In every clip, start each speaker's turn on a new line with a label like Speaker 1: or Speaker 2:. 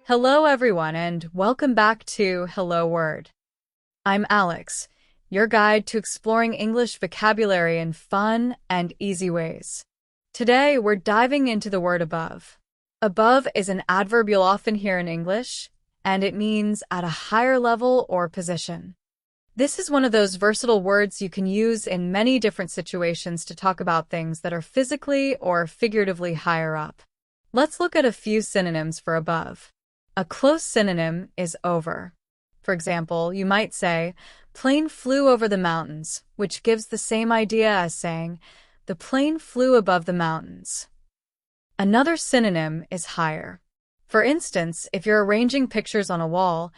Speaker 1: Hello, everyone, and welcome back to Hello Word. I'm Alex, your guide to exploring English vocabulary in fun and easy ways. Today, we're diving into the word above. Above is an adverb you'll often hear in English, and it means at a higher level or position. This is one of those versatile words you can use in many different situations to talk about things that are physically or figuratively higher up. Let's look at a few synonyms for above. A close synonym is over. For example, you might say, plane flew over the mountains, which gives the same idea as saying, the plane flew above the mountains. Another synonym is higher. For instance, if you're arranging pictures on a wall,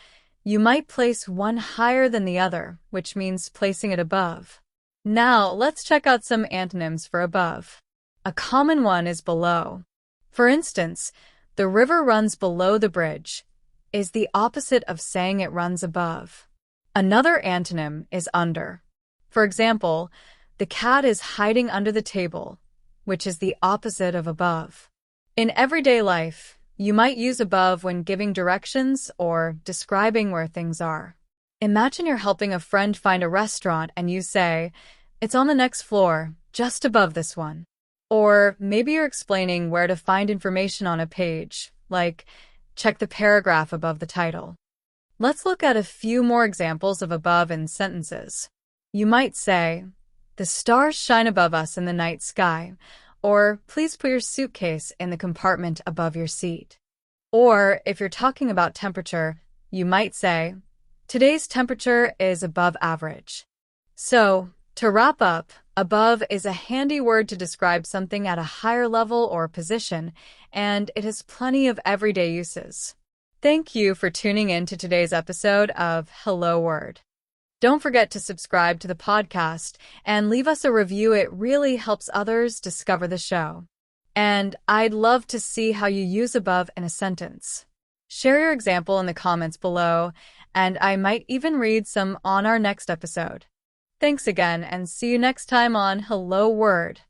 Speaker 1: you might place one higher than the other, which means placing it above. Now, let's check out some antonyms for above. A common one is below. For instance, the river runs below the bridge is the opposite of saying it runs above. Another antonym is under. For example, the cat is hiding under the table, which is the opposite of above. In everyday life, you might use above when giving directions or describing where things are. Imagine you're helping a friend find a restaurant and you say, it's on the next floor, just above this one. Or maybe you're explaining where to find information on a page, like check the paragraph above the title. Let's look at a few more examples of above in sentences. You might say, the stars shine above us in the night sky, or please put your suitcase in the compartment above your seat. Or if you're talking about temperature, you might say, today's temperature is above average. So, to wrap up, above is a handy word to describe something at a higher level or position, and it has plenty of everyday uses. Thank you for tuning in to today's episode of Hello Word. Don't forget to subscribe to the podcast and leave us a review. It really helps others discover the show. And I'd love to see how you use above in a sentence. Share your example in the comments below, and I might even read some on our next episode. Thanks again, and see you next time on Hello Word.